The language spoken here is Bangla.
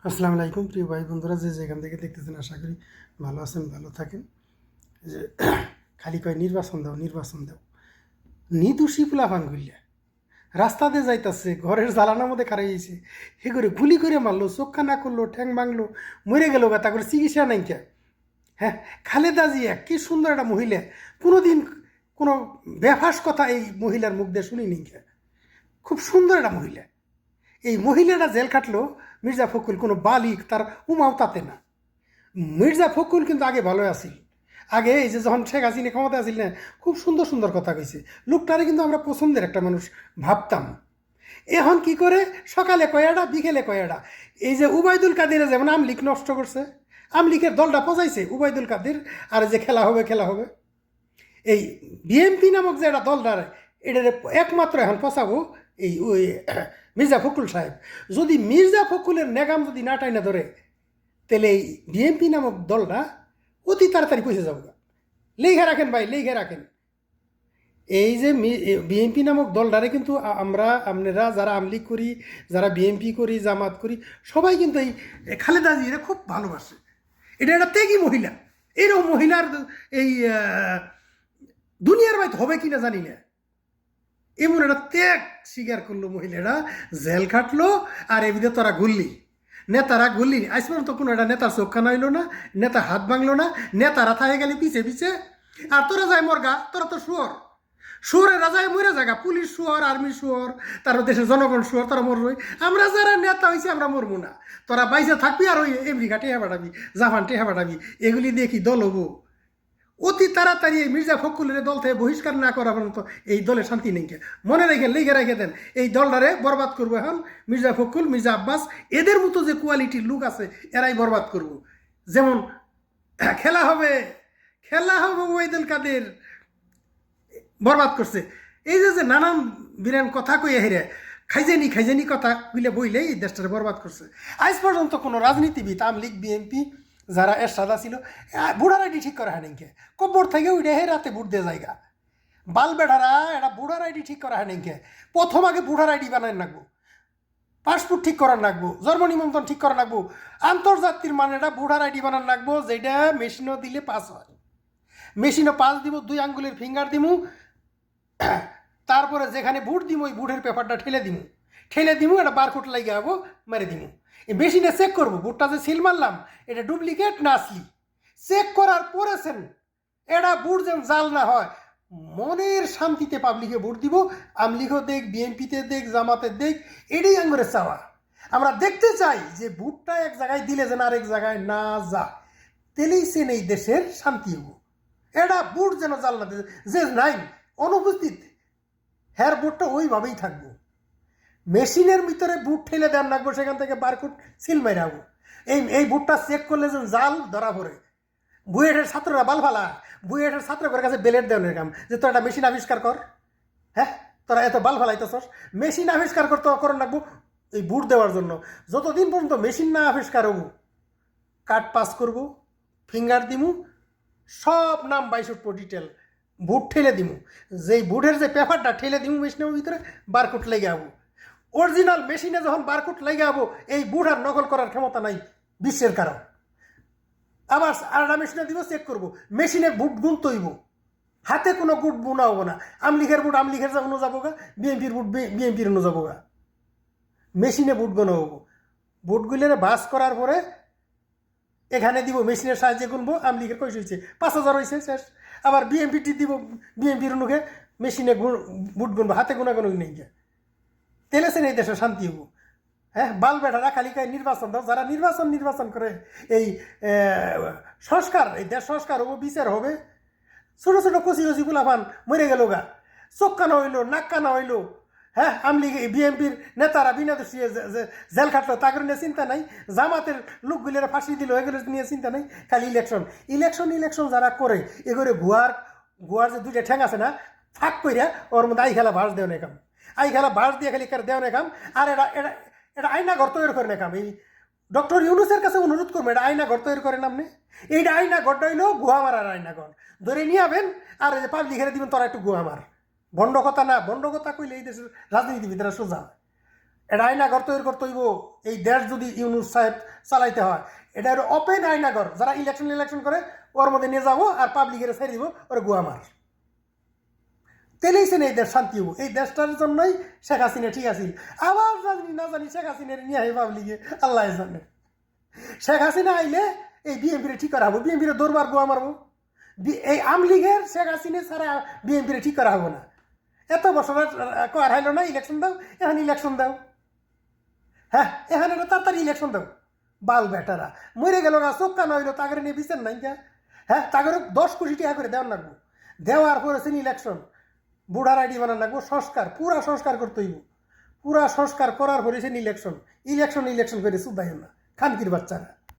আসসালামু আলাইকুম প্রিয় ভাই বন্ধুরা, যে যেখান থেকে দেখতেছেন আশা করি ভালো আছেন, ভালো থাকেন। যে খালি কয় নির্বাচন দাও, নির্বাচন দাও। নিদোষী ফুলাফান গুলিয়া রাস্তা দিয়ে যাইতাছে, ঘরের জ্বালানার মধ্যে খারাইছে, হে করে গুলি করে মারলো, চোখা না করলো, ঠ্যাং ভাঙলো, মরে গেল গা, তা করে চিকিৎসা নাই কে। হ্যাঁ, খালেদা জিয়া কি সুন্দর একটা মহিলা, কোনোদিন কোনো বেফাস কথা এই মহিলার মুখ দিয়ে শুনিনি কে। খুব সুন্দর একটা মহিলা। এই মহিলাটা জেল খাটলো, মির্জা ফখরুল কোনো বালিক তার উমাও তাতে না। মির্জা ফখরুল কিন্তু আগে ভালো আছিল। আগে এই যে যখন শেখ হাসিনা ক্ষমতা আছিল না, খুব সুন্দর সুন্দর কথা কইছে, লোকটারে কিন্তু আমরা পছন্দের একটা মানুষ ভাবতাম। এখন কি করে, সকালে কয়াটা বিকেলে কয়াটা। এই যে উবাইদুল কাদের যেমন আমলিক নষ্ট করছে, আমলিকের দলটা পচাইছে উবাইদুল কাদের, আর যে খেলা হবে খেলা হবে। এই বিএমপি নামক যে একটা দলটার, এটার একমাত্র এখন পচাবো এই ওই মির্জা ফখরুল সাহেব। যদি মির্জা ফখরুলের নেগাম যদি না টাইনা ধরে, তাহলে এই বিএনপি নামক দলটা অতি তাড়াতাড়ি পয়সা যাবো। লেখে রাখেন ভাই, লেখে রাখেন। এই যে বিএনপি নামক দলটারে কিন্তু আপনারা যারা আমলিগ করি, যারা বিএনপি করি, জামাত করি, সবাই কিন্তু এই খালেদা জিয়ারে খুব ভালোবাসে। এটা একটা ত্যাগী মহিলা। এরকম মহিলার এই দুনিয়ার বাইতে হবে কিনা জানি না। এমন একটা ত্যাগ স্বীকার করলো মহিলারা, জেল খাটলো, আর এবিধে তোরা গুল্লি নেতারা গুল্লি। আজ পর্যন্ত কোনো একটা নেতার চোখা নাইল না, নেতা হাত ভাঙলো না, নেতারা থাকে গেলি পিছে পিছে। আর তোরা যায় মরগা, তোরা তো শুয়র, শুয়রের রাজায় মরে জায়গা, পুলিশ শুয়র, আর্মি শুয়র, তার দেশের জনগণ শুয়র, তারা মরবই। আমরা যারা নেতা হয়েছি আমরা মরবো না। তোরা বাইসে থাকবি আর ওই আমেরিকা টেহা বাড়াবি, জাপান টেহা বাড়াবি, এগুলি দেখি দল হবো। অতি তাড়াতাড়ি এই মির্জা ফখরুলের দল থেকে বহিষ্কার না করা পর্যন্ত এই দলে শান্তি নেই। মনে রেখে লিখে রেখে দেন, এই দলটারে বরবাদ করবো এখন মির্জা ফখরুল, মির্জা আব্বাস, এদের মতো যে কোয়ালিটির লোক আছে এরাই বরবাদ করব। যেমন খেলা হবে, খেলা হবে ওয়াইদুল কাদের বরবাদ করছে। এই যে নানান বিরান কথা কইয়া হেরে খাইজানি খাইজানি কথা বইলে বইলে এই দেশটারে বরবাদ করছে। আজ পর্যন্ত কোনো রাজনীতিবিদ, আমলিগ, বিএনপি যারা এর সাদা ছিল, বুড়ার আইডি ঠিক করা হয় নাকি, কব্বর থেকে উঠে হে রাতে বুট দিয়ে জায়গা। বাল বেড়ারা এটা বুড়ার আইডি ঠিক করা হয় নাকি, প্রথম আগে বুড়ার আইডি বানায় রাখবো, পাসপোর্ট ঠিক করার রাখবো, জন্ম নিবন্ধন ঠিক করা রাখবো, আন্তর্জাতিক মানেটা বুড়ার আইডি বানান রাখবো, যেটা মেশিনও দিলে পাস হয়। মেশিনও পাস দিব, 2 আঙ্গুলের ফিঙ্গার দিমু, তারপরে যেখানে বুট দিমু ওই বুটের পেপারটা ঠেলে দিমু, এটা বারকোড লাগিয়ে যাবো, মেরে দিমু। এই মেশিনে চেক করবো বুটটা যে সিল মারলাম এটা ডুপ্লিকেট না আসলি। চেক করার পরেছেন এটা বুট যেন জাল না হয়, মনের শান্তিতে পাবলিকে ভোট দিব। আমলিগও দেখ, বিএনপিতে দেখ, জামাতে দেখ, এটাই আঙ্গুরের চাওয়া। আমরা দেখতে চাই যে ভোটটা এক জায়গায় দিলে যেন আরেক জায়গায় না যা, তেলেই সেন এই দেশের শান্তি হবো। এটা বুট যেন জাল না, যে নাই অনুপস্থিত হ্যার বুটটা ওইভাবেই থাকবো। মেশিনের ভিতরে বুট ঠেলে দেন রাখবো, সেখান থেকে বারকোড সিল মাইরা হবো। এই বুটটা চেক করলে যেন জাল ধরা পড়ে। বুয়েটের ছাত্ররা বাল ফালা, বুয়েটের ছাত্রদের কাছে বেলেট দেওয়ার কাম যে তোরা একটা মেশিন আবিষ্কার কর। হ্যাঁ, তোরা এত বাল ফালাইতেছস, মেশিন আবিষ্কার করতে করেন রাখবো এই বুট দেওয়ার জন্য। যতদিন পর্যন্ত মেশিন না আবিষ্কার হবো, কার্ড পাস করবো, ফিঙ্গার দিমু, সব নাম 22 ডিটেল, বুট ঠেলে দিমু, যেই বুটের যে পেপারটা ঠেলে দিমু মেশিনের ভিতরে বারকোড লেগে যাবো। অরিজিনাল মেশিনে যখন বারকোড লেগে যাবো, এই বুট আর নকল করার ক্ষমতা নাই বিশ্বের কারণ। আবার আরেকটা মেশিনে দিব, চেক করবো, মেশিনে বুট গুণ তৈব, হাতে কোনো বুট বোনা হবো না। আমলিখের বুট আমলিখের যাবো যাবো গা, বিএনপির বুট বিএনপির যাবো গা। মেশিনে বুট গোনা হবো, বুটগুলোরে বাস করার পরে এখানে দিব, মেশিনের সাহায্যে গুনবো, আমলিখের কয়শ হয়েছে, 5000 হয়েছে, শেষ। আবার বিএনপিটি দিব, বিএনপির অনুকে মেশিনে বুট গুনবো, হাতে গোনাগুনো নেই গিয়া। তেলেছেন এই দেশে শান্তি হবো। হ্যাঁ, বাল বেটারা খালি কায় নির্বাচন দাও, যারা নির্বাচন করে এই সংস্কার, এই দেশ সংস্কার হবো, বিচার হবে। ছোটো ছোটো কচি কচি পোলাপান মরে গেল গা, চোখ কানা হইলো, নাক কানা হইলো। হ্যাঁ, আমলি বিএনপির নেতারা বিনা দোষী জেল খাটলো, তাকে নিয়ে চিন্তা নাই। জামাতের লোকগুলিরা ফাঁসি দিল, এগুলো নিয়ে চিন্তা নাই। খালি ইলেকশন যারা করে, এগুলো গুয়ার যে 2টা ঠ্যাং আছে না, ফাঁক কইরা ওর মধ্যে আই খেলা ভাস দেও না কাম, আই খেলা ভাস দিয়ে খালি দেও না কাম। আর এটা আয়না ঘর তৈরি করে না কাম। এই ডক্টর ইউনুসের কাছে অনুরোধ করবো, এটা আয়না ঘর তৈরি করেন আপনি। এইটা আয়না ঘরটা হইলেও গুহা মারার আয়না ঘর ধরে নিয়ে আবেন, আর এই যে পাবলিক হেরে দিবেন তোরা একটু গুহা মার। বন্ড কথা না, বন্ড কথা কইলে এই দেশের রাজনীতিবিদরা সোজা। এটা আয়নাঘর তৈরি করতে হইব। এই দেশ যদি ইউনূস সাহেব চালাইতে হয়, এটা হলো ওপেন আয়নাঘর। যারা ইলেকশন করে ওর মধ্যে নিয়ে যাবো আর পাবলিকের ছেড়ে দিব, ওর গুয়া মার। তেলেইছেন এই দেশ শান্তি হবো। এই দেশটার জন্যই শেখ হাসিনা ঠিক আছিল। আবার জানি না জানি শেখ হাসিনার নিয়ে আই পাবলিকে, আল্লাহ জানে। শেখ হাসিনা আইলে এই বিএনপির ঠিক করা হবো, বিএনপির দৌড়বার গোয়া মারবো। এই আমলিগের শেখ হাসিনা ছাড়া বিএনপির ঠিক করা হবো না। এত বছর কর হাইল না, ইলেকশন দাও, এখন ইলেকশন দাও। হ্যাঁ, এখানে তাড়াতাড়ি ইলেকশন দাও। বাল বেটারা মরে গেল না, চোখ কানা হইলো, তাগরে নিয়ে বিচার নাই কে? হ্যাঁ, তাগরে 10 কোটি টাকা করে দেওয়ার লাগবো। দেওয়ার পরেছেন ইলেকশন, বুড়ার আইডি বানান লাগবো, সংস্কার, পুরা সংস্কার করতে হইব। পুরা সংস্কার করার পরেছেন ইলেকশন। ইলেকশন করে সুদাই না খানকির বাচ্চারা।